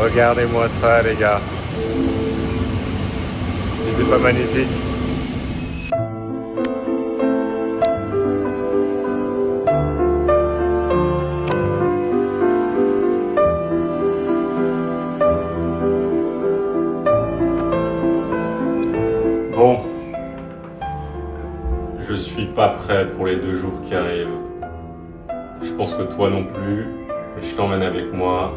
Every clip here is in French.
Regardez-moi ça, les gars. Si c'est pas magnifique. Bon. Je suis pas prêt pour les 2 jours qui arrivent. Je pense que toi non plus. Mais je t'emmène avec moi.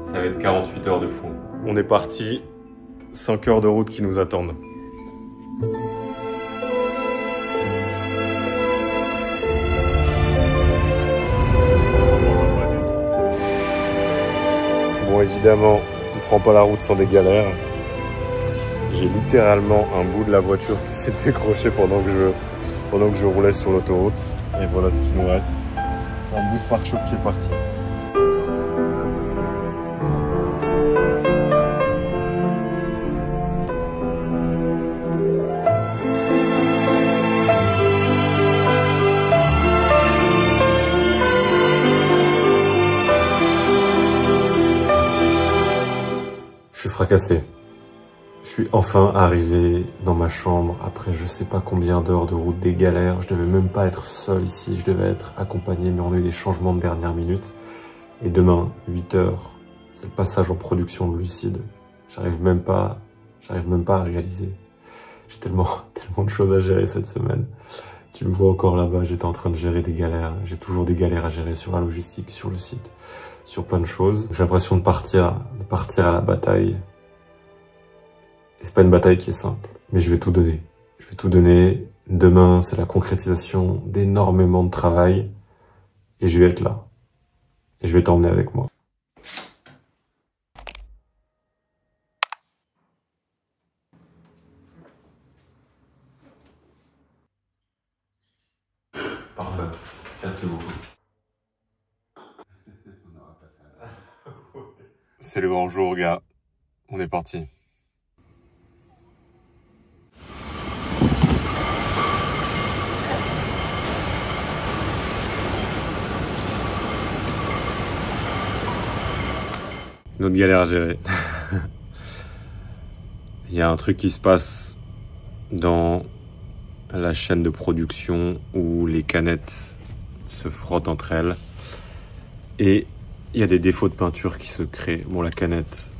Ça va être 48 heures de fou. On est parti. 5 heures de route qui nous attendent. Bon, évidemment, on ne prend pas la route sans des galères. J'ai littéralement un bout de la voiture qui s'est décroché pendant que je roulais sur l'autoroute. Et voilà ce qu'il nous reste. Un bout de pare-choc qui est parti. Je suis fracassé. Je suis enfin arrivé dans ma chambre après je sais pas combien d'heures de route, des galères. Je devais même pas être seul ici, je devais être accompagné, mais on a eu des changements de dernière minute. Et demain, 8 heures, c'est le passage en production de Lucide. J'arrive même pas à réaliser. J'ai tellement de choses à gérer cette semaine. Tu me vois encore là-bas, j'étais en train de gérer des galères. J'ai toujours des galères à gérer sur la logistique, sur le site, sur plein de choses. J'ai l'impression de partir à la bataille. Et c'est pas une bataille qui est simple, mais je vais tout donner. Je vais tout donner. Demain, c'est la concrétisation d'énormément de travail. Et je vais être là. Et je vais t'emmener avec moi. Parfait. Merci beaucoup. C'est le grand jour, gars. On est parti. Une autre galère à gérer. Il y a un truc qui se passe dans la chaîne de production où les canettes se frottent entre elles. Et il y a des défauts de peinture qui se créent. Bon, la canette,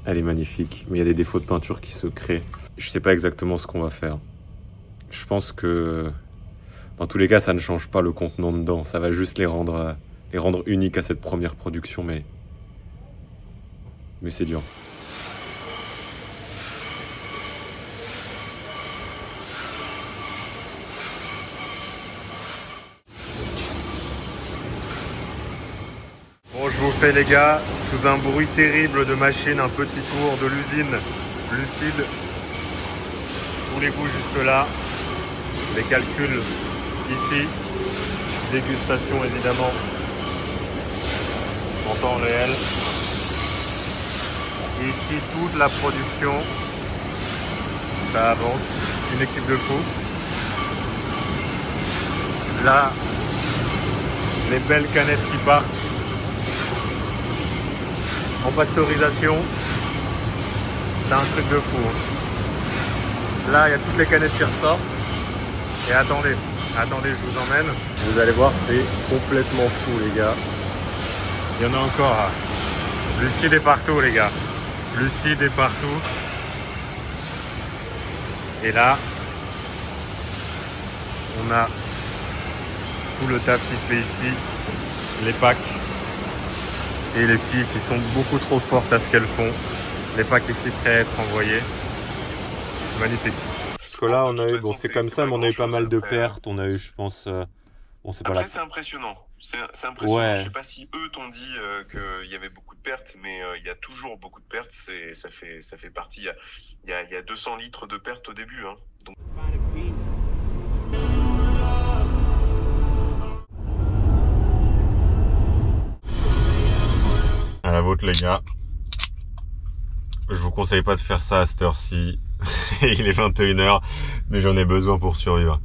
elle est magnifique, mais il y a des défauts de peinture qui se créent. Je sais pas exactement ce qu'on va faire. Je pense que dans tous les cas, ça ne change pas le contenant dedans. Ça va juste les rendre uniques à cette première production, mais c'est dur. Bon, je vous fais les gars, sous un bruit terrible de machine, un petit tour de l'usine Lucide. Tous les goûts jusque là. Les calculs ici. Dégustation évidemment en temps réel. Et ici, toute la production, ça avance, une équipe de fous. Là, les belles canettes qui partent en pasteurisation, c'est un truc de fou. Là, il y a toutes les canettes qui ressortent. Et attendez, je vous emmène. Vous allez voir, c'est complètement fou, les gars. Il y en a encore. Lucide est partout, les gars. Lucide est partout. Et là, on a tout le taf qui se fait ici, les packs et les filles qui sont beaucoup trop fortes à ce qu'elles font. Les packs ici prêts à être envoyés. C'est magnifique. Parce que là, on a eu, bon, c'est comme ça, mais on a eu pas mal de pertes. On a eu, je pense, bon, c'est pas là. Après, c'est impressionnant. C'est impressionnant. Ouais. Je sais pas si eux t'ont dit qu'il y avait beaucoup de pertes, mais il y a toujours beaucoup de pertes. Ça fait partie. Il y a 200 litres de pertes au début. Hein. Donc... À la vôtre, les gars. Je vous conseille pas de faire ça à cette heure-ci. Il est 21 h, mais j'en ai besoin pour survivre.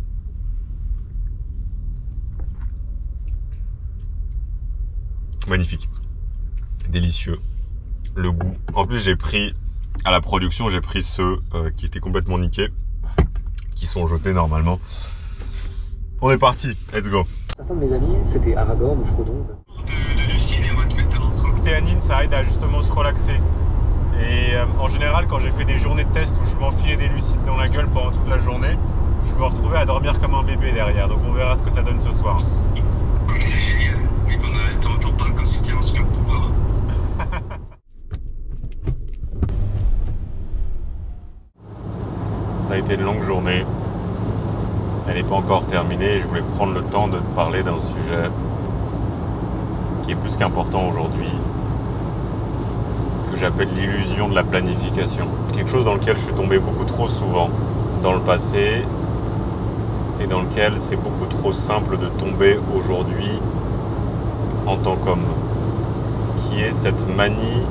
Magnifique. Délicieux. Le goût. En plus, j'ai pris, à la production, j'ai pris ceux qui étaient complètement niqués, qui sont jetés normalement. On est parti, let's go. Certains de mes amis, c'était Aragorn ou Frodon. De Lucille et on va te mettre dans son... Théanine, ça aide à justement se relaxer. Et en général, quand j'ai fait des journées de test où je m'enfilais des lucides dans la gueule pendant toute la journée, je me retrouvais à dormir comme un bébé derrière. Donc on verra ce que ça donne ce soir. C'est génial. Mais t'en parles comme si tu avais un super pouvoir. Ça a été une longue journée. Elle n'est pas encore terminée et je voulais prendre le temps de te parler d'un sujet qui est plus qu'important aujourd'hui, que j'appelle l'illusion de la planification. Quelque chose dans lequel je suis tombé beaucoup trop souvent dans le passé et dans lequel c'est beaucoup trop simple de tomber aujourd'hui en tant qu'homme, qui est cette manie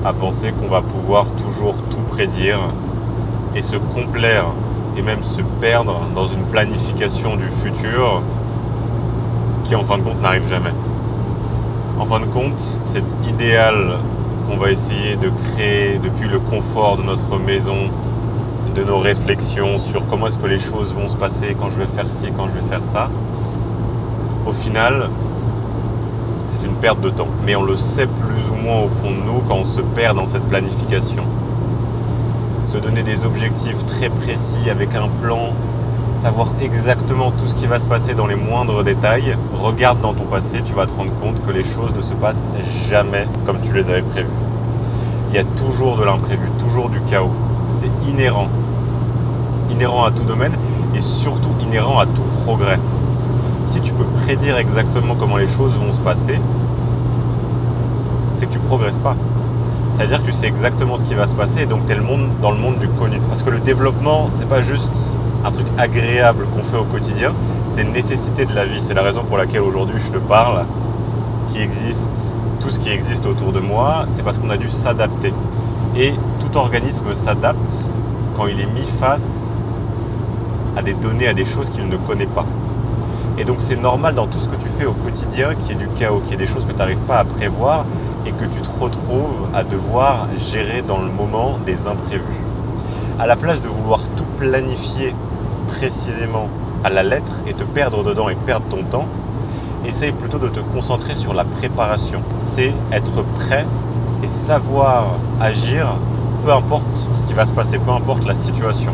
à penser qu'on va pouvoir toujours tout prédire et se complaire et même se perdre dans une planification du futur qui en fin de compte n'arrive jamais. En fin de compte, cet idéal qu'on va essayer de créer depuis le confort de notre maison, de nos réflexions sur comment est-ce que les choses vont se passer quand je vais faire ci, quand je vais faire ça, au final, c'est une perte de temps. Mais on le sait plus ou moins au fond de nous quand on se perd dans cette planification. Se donner des objectifs très précis avec un plan, savoir exactement tout ce qui va se passer dans les moindres détails. Regarde dans ton passé, tu vas te rendre compte que les choses ne se passent jamais comme tu les avais prévues. Il y a toujours de l'imprévu, toujours du chaos. C'est inhérent. Inhérent à tout domaine et surtout inhérent à tout progrès. Si tu peux prédire exactement comment les choses vont se passer, c'est que tu ne progresses pas. C'est-à-dire que tu sais exactement ce qui va se passer et donc tu es dans le monde du connu. Parce que le développement, c'est pas juste un truc agréable qu'on fait au quotidien, c'est une nécessité de la vie. C'est la raison pour laquelle aujourd'hui je te parle, tout ce qui existe autour de moi, c'est parce qu'on a dû s'adapter. Et tout organisme s'adapte quand il est mis face à des données, à des choses qu'il ne connaît pas. Et donc c'est normal dans tout ce que tu fais au quotidien qu'il y ait du chaos, qu'il y ait des choses que tu n'arrives pas à prévoir et que tu te retrouves à devoir gérer dans le moment des imprévus. À la place de vouloir tout planifier précisément à la lettre et te perdre dedans et perdre ton temps, essaye plutôt de te concentrer sur la préparation. C'est être prêt et savoir agir, peu importe ce qui va se passer, peu importe la situation.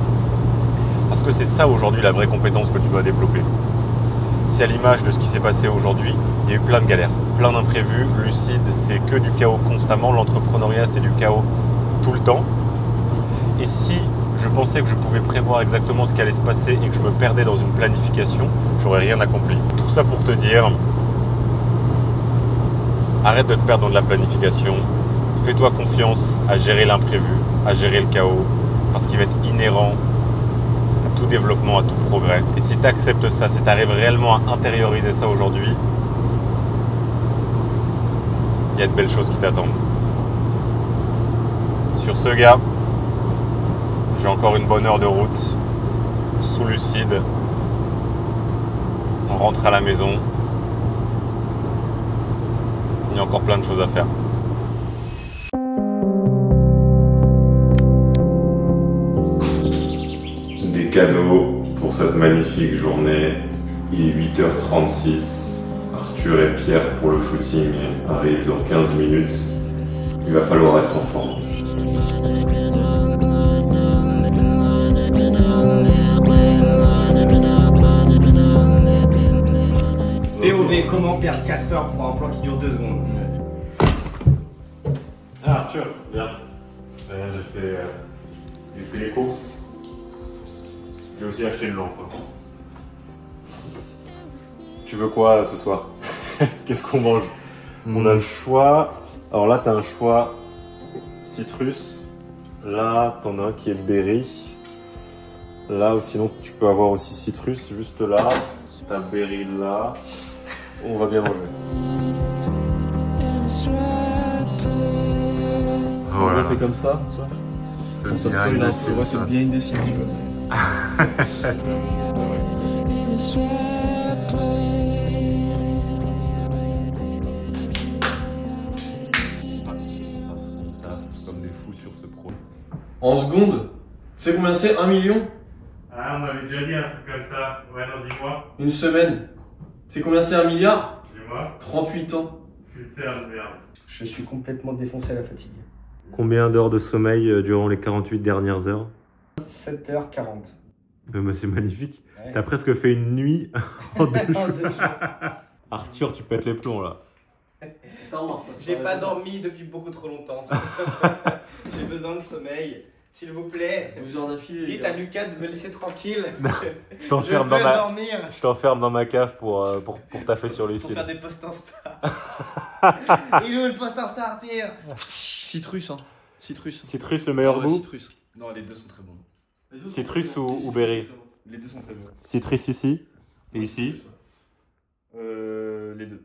Parce que c'est ça aujourd'hui la vraie compétence que tu dois développer. Si à l'image de ce qui s'est passé aujourd'hui, il y a eu plein de galères, plein d'imprévus, Lucide, c'est que du chaos constamment, l'entrepreneuriat c'est du chaos tout le temps. Et si je pensais que je pouvais prévoir exactement ce qui allait se passer et que je me perdais dans une planification, j'aurais rien accompli. Tout ça pour te dire, arrête de te perdre dans de la planification, fais-toi confiance à gérer l'imprévu, à gérer le chaos, parce qu'il va être inhérent à tout développement, à tout progrès. Et si tu acceptes ça, si tu arrives réellement à intérioriser ça aujourd'hui, il y a de belles choses qui t'attendent. Sur ce, gars, j'ai encore une bonne heure de route sous Lucide. On rentre à la maison. Il y a encore plein de choses à faire. Des cadeaux pour cette magnifique journée. Il est 8h36. Arthur et Pierre pour le shooting arrivent dans 15 minutes. Il va falloir être en forme. POV, comment perdre 4 heures pour un plan qui dure 2 secondes? Ah Arthur, viens. J'ai fait les courses. J'ai aussi acheté une lampe. Tu veux quoi ce soir? Qu'est-ce qu'on mange? On a le choix. Alors là, tu as un choix citrus. Là, t'en as un qui est berry. Là, ou sinon, tu peux avoir aussi citrus juste là. T'as berry là. On va bien manger. On l'a fait comme ça. C'est Ça se bien passe, c'est bien indécis. En seconde, tu sais combien c'est? 1 million? Ah, on m'avait déjà dit un truc comme ça. Ouais, non, dis-moi. Une semaine. Tu sais combien c'est 1 milliard? Dis-moi. 38 ans. Putain de merde. Je suis complètement défoncé à la fatigue. Combien d'heures de sommeil durant les 48 dernières heures? 7h40. C'est magnifique. Ouais. T'as presque fait une nuit en 2 jours. En 2 jours. Arthur, tu pètes les plombs là. J'ai pas dormi depuis beaucoup trop longtemps. J'ai besoin de sommeil. S'il vous plaît, 12 heures d'affilée. dites à Lucas de me laisser tranquille. Je Je t'enferme veux dans ma... dormir Je t'enferme dans ma cave pour taffer sur pour Lucille. faire des posts Insta. Il est où le post Insta, Arthur? Citrus, hein. Citrus. Citrus, le meilleur Ouais, goût. citrus. Non, les deux sont très bons. Les deux sont Citrus très bons. ou berry? Les deux sont très bons. Citrus ici et ici. Citrus, ouais. Les deux.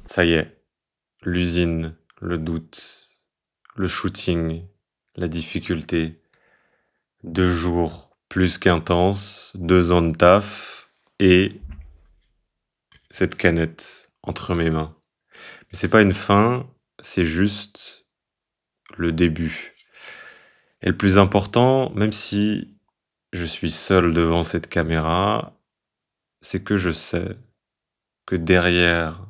Ça y est, l'usine, le doute, le shooting, la difficulté. 2 jours plus qu'intenses, 2 ans de taf et cette canette entre mes mains. Mais c'est pas une fin, c'est juste le début. Et le plus important, même si je suis seul devant cette caméra, c'est que je sais que derrière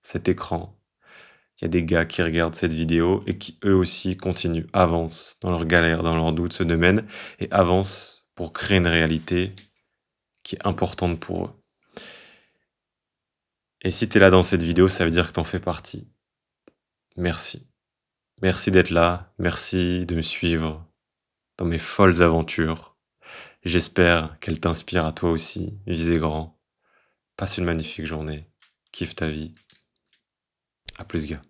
cet écran, il y a des gars qui regardent cette vidéo et qui eux aussi continuent, avancent dans leurs galères, dans leurs doutes, se démènent et avancent pour créer une réalité qui est importante pour eux. Et si t'es là dans cette vidéo, ça veut dire que t'en fais partie. Merci. Merci d'être là, merci de me suivre dans mes folles aventures. J'espère qu'elles t'inspirent à toi aussi, visez grand. Passe une magnifique journée, kiffe ta vie. À plus gars.